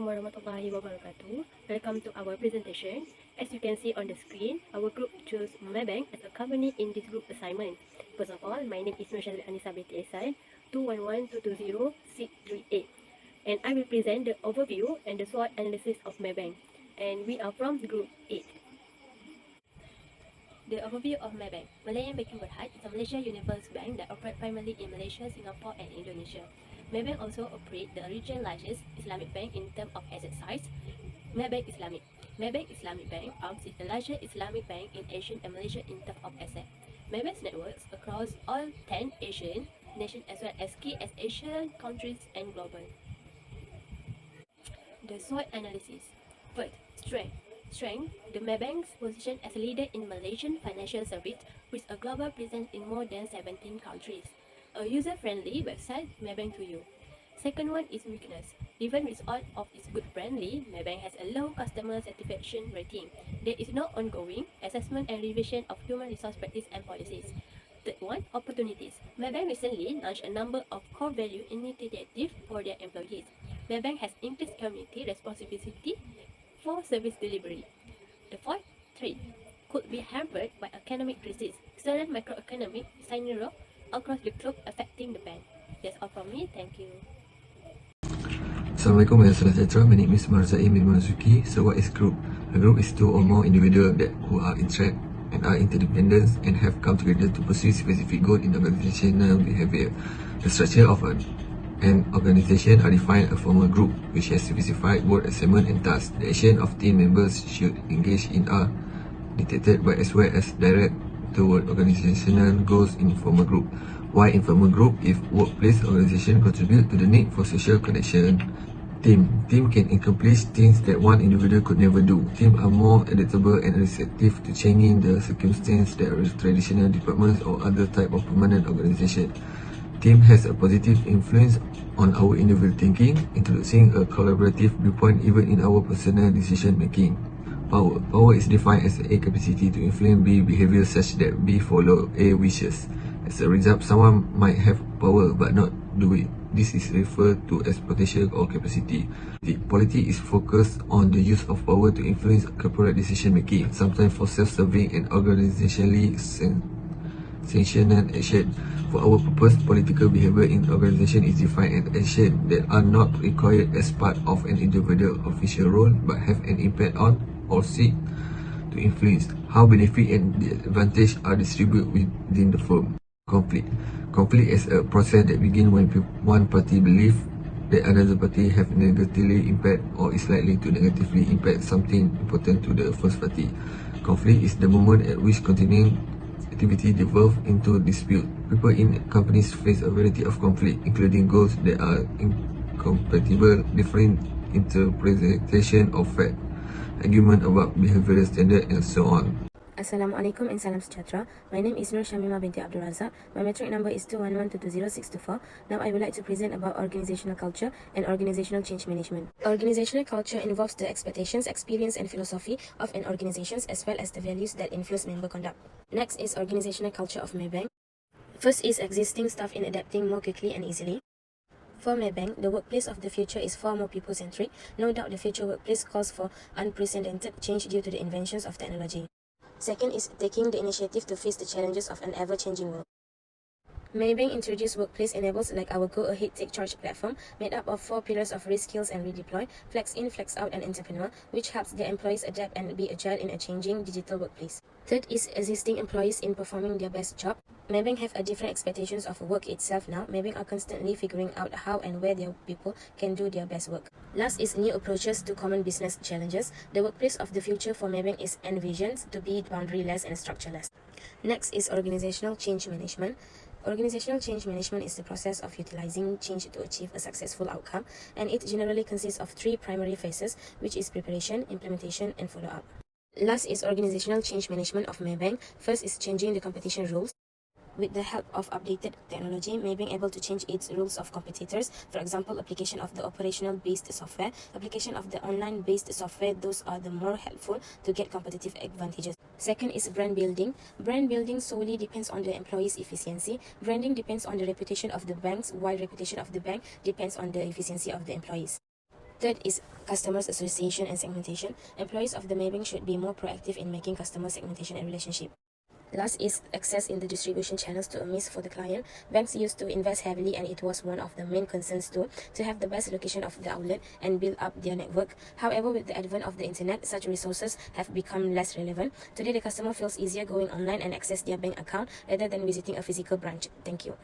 warahmatullahi wabarakatuh. Welcome to our presentation. As you can see on the screen, our group chose Maybank as a company in this group assignment. First of all, my name is Nurshal Anissa binti Ehsan, 211220638. And I will present the overview and the SWOT analysis of Maybank. And we are from group 8. The overview of Maybank. Malayan Banking Berhad is a Malaysia universal bank that operates primarily in Malaysia, Singapore and Indonesia. Maybank also operates the region's largest Islamic bank in terms of asset size, Maybank Islamic. Maybank Islamic Bank is the largest Islamic bank in Asia and Malaysia in terms of asset. Maybank's networks across all 10 Asian nations as well as key as Asian countries and global. The SWOT analysis. First, strength. Strength, the Maybank's position as a leader in Malaysian financial service with a global presence in more than 17 countries. A user-friendly website, Maybank to you. Second one is weakness. Even with all of its good brandly, Maybank has a low customer satisfaction rating. There is no ongoing assessment and revision of human resource practice and policies. Third one, opportunities. Maybank recently launched a number of core value initiatives for their employees. Maybank has increased community responsibility for service delivery. The fourth trait could be hampered by economic crisis, sudden macroeconomic scenario across the globe affecting the bank. That's all from me. Thank you. Assalamualaikum and salam sejahtera. My name is Marzai bin Marzuki. So what is group? A group is two or more individuals who are interact and are interdependent and have come together to pursue specific goal in organizational behavior. The structure of an organization are defined a formal group which has specified work assignment and tasks. The action of team members should engage in are dictated by as well as direct toward organizational goals in formal group. Why informal group? If workplace organization contribute to the need for social connection. Team can accomplish things that one individual could never do. Team are more adaptable and receptive to changing the circumstances that traditional departments or other type of permanent organization. Team has a positive influence on our individual thinking, introducing a collaborative viewpoint even in our personal decision making. Power is defined as A capacity to influence B behavior such that B follow A wishes. As a result, someone might have power but not do it. This is referred to as potential or capacity. The polity is focused on the use of power to influence corporate decision making, sometimes for self-serving and organizationally sanctioned action. For our purpose, political behavior in organization is defined as action that are not required as part of an individual official role but have an impact on or seek to influence how benefit and advantage are distributed within the firm. Conflict is a process that begins when one party believes that another party have negatively impact or is likely to negatively impact something important to the first party. Conflict is the moment at which continuing activity devolves into dispute. People in companies face a variety of conflict, including goals that are incompatible, different interpretation of fact, argument about behavioral standard, and so on. Assalamualaikum and salam sejahtera. My name is Nur Shamima binti Abdul Razak. My metric number is 211220624. Now I would like to present about organizational culture and organizational change management. Organizational culture involves the expectations, experience and philosophy of an organization as well as the values that influence member conduct. Next is organizational culture of Maybank. First is existing staff in adapting more quickly and easily. For Maybank, the workplace of the future is far more people-centric. No doubt the future workplace calls for unprecedented change due to the inventions of technology. Second is taking the initiative to face the challenges of an ever-changing world. Maybank introduced workplace enables like our Go Ahead Take Charge platform made up of 4 pillars of reskills and redeploy, flex in, flex out and entrepreneur, which helps their employees adapt and be agile in a changing digital workplace. Third is assisting employees in performing their best job. Maybank have a different expectations of work itself now. Maybank are constantly figuring out how and where their people can do their best work. Last is new approaches to common business challenges. The workplace of the future for Maybank is envisioned to be boundaryless and structureless. Next is organizational change management. Organizational change management is the process of utilizing change to achieve a successful outcome, and it generally consists of 3 primary phases, which is preparation, implementation, and follow-up. Last is organizational change management of Maybank. First is changing the competition rules. With the help of updated technology, Maybank able to change its rules of competitors. For example, application of the operational-based software, application of the online-based software, those are the more helpful to get competitive advantages. Second is brand building. Brand building solely depends on the employee's efficiency. Branding depends on the reputation of the banks, while reputation of the bank depends on the efficiency of the employees. Third is customers association and segmentation. Employees of the Maybank should be more proactive in making customer segmentation and relationship. Last is access in the distribution channels to a miss for the client. Banks used to invest heavily, and it was one of the main concerns too, to have the best location of the outlet and build up their network. However, with the advent of the internet, such resources have become less relevant. Today, the customer feels easier going online and access their bank account rather than visiting a physical branch. Thank you.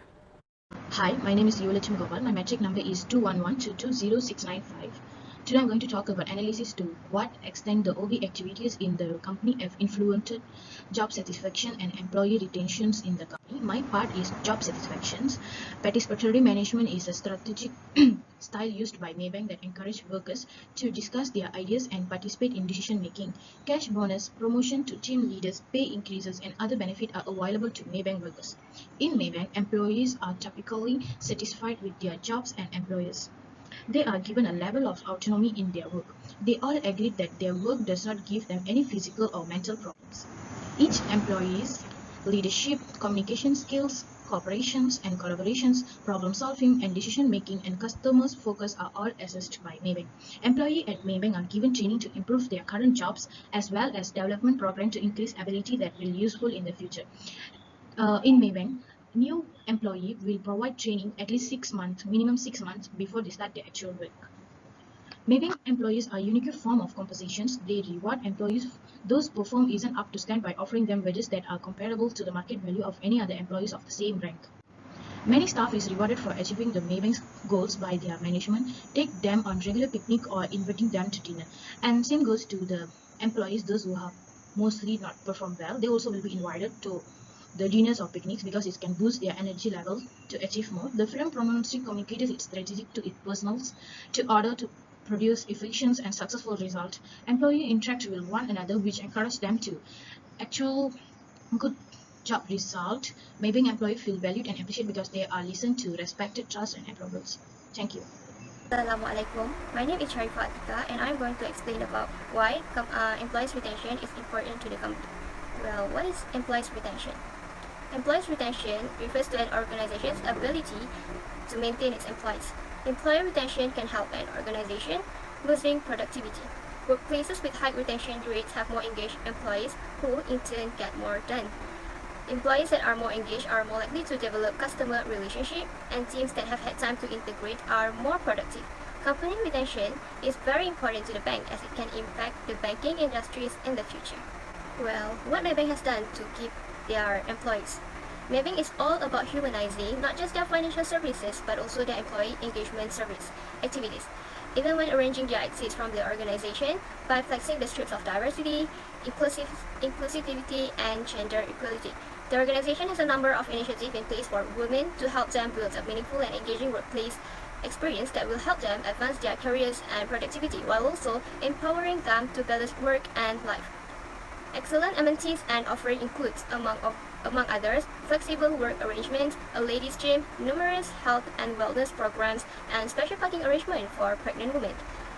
Hi, my name is Yuvalacham Gopal. My metric number is 211220695. Today I'm going to talk about analysis to what extent the OV activities in the company have influenced job satisfaction and employee retentions in the company. My part is job satisfactions. Participatory management is a strategic style used by Maybank that encourage workers to discuss their ideas and participate in decision making. Cash bonus, promotion to team leaders, pay increases, and other benefits are available to Maybank workers. In Maybank, employees are typically satisfied with their jobs and employers. They are given a level of autonomy in their work. They all agree that their work does not give them any physical or mental problems. Each employee's leadership, communication skills, cooperations and collaborations, problem solving and decision making and customers focus are all assessed by Maybank. Employees at Maybank are given training to improve their current jobs as well as development program to increase ability that will useful in the future. In Maybank, new employee will provide training at least 6 months, minimum 6 months before they start their actual work. Maybank employees are a unique form of compensations. They reward employees those perform isn't up to stand by offering them wages that are comparable to the market value of any other employees of the same rank. Many staff is rewarded for achieving the Maybank's goals by their management, take them on regular picnic or inviting them to dinner. And same goes to the employees, those who have mostly not performed well. They also will be invited to the dinners or picnics because it can boost their energy level to achieve more. The firm prominently communicated its strategy to its personals to order to produce efficient and successful result. Employee interact with one another, which encourage them to actual good job result. Making employee feel valued and appreciated because they are listened to, respected, trust, and approvals. Thank you. Assalamualaikum. My name is Sharifah Atika, and I'm going to explain about why employees retention is important to the company. Well, what is employees retention? Employees retention refers to an organization's ability to maintain its employees. Employee retention can help an organization boosting productivity. Workplaces with high retention rates have more engaged employees who in turn get more done. Employees that are more engaged are more likely to develop customer relationship, and teams that have had time to integrate are more productive. Company retention is very important to the bank as it can impact the banking industries in the future. Well, what Maybank has done to keep their employees? Maybank is all about humanizing not just their financial services but also their employee engagement service activities. Even when arranging their exits from the organization by flexing the strips of diversity, inclusivity, and gender equality. The organization has a number of initiatives in place for women to help them build a meaningful and engaging workplace experience that will help them advance their careers and productivity while also empowering them to balance work and life. Excellent amenities and offering includes, among others, flexible work arrangements, a ladies' gym, numerous health and wellness programs, and special parking arrangement for pregnant women.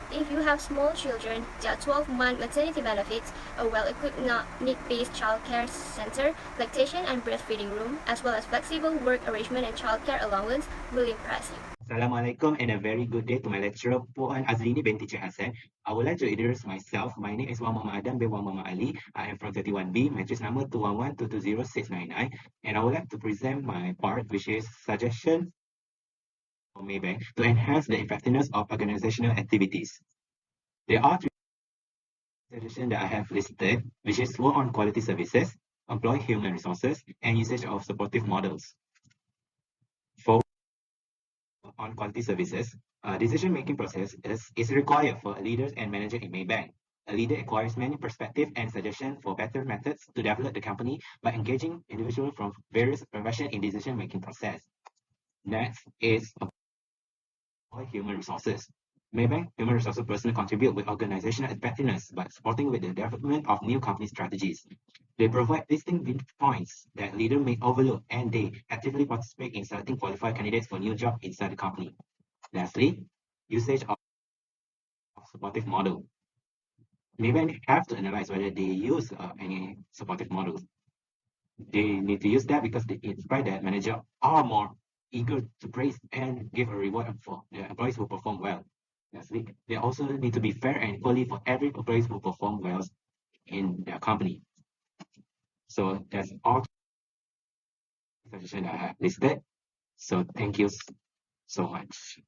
If you have small children, there are 12-month maternity benefits, a well-equipped need-based childcare center, lactation and breastfeeding room, as well as flexible work arrangement and childcare allowance will impress you. Assalamualaikum and a very good day to my lecturer Puan Azlini binti Cik Hassan. I would like to introduce myself. My name is Wan Muhammad Adam bin Wan Muhammad Ali. I am from 31B, matrix number 211220699, and I would like to present my part, which is suggestion for Maybank to enhance the effectiveness of organizational activities. There are three suggestions that I have listed, which is work on quality services, employ human resources, and usage of supportive models. For on quality services, decision-making process is required for leaders and managers in Maybank. A leader acquires many perspectives and suggestions for better methods to develop the company by engaging individuals from various professions in decision-making process. Next is human resources. Maybank human resources personnel contribute with organizational effectiveness by supporting with the development of new company strategies. They provide distinct points that leaders may overlook, and they actively participate in selecting qualified candidates for new jobs inside the company. Lastly, usage of supportive model. Maybank have to analyze whether they use any supportive models. They need to use that because it's by that managers are more eager to praise and give a reward for the employees who perform well. Lastly, they also need to be fair and equally for every employees who perform well in their company. So that's all suggestion I have listed. So thank you so much.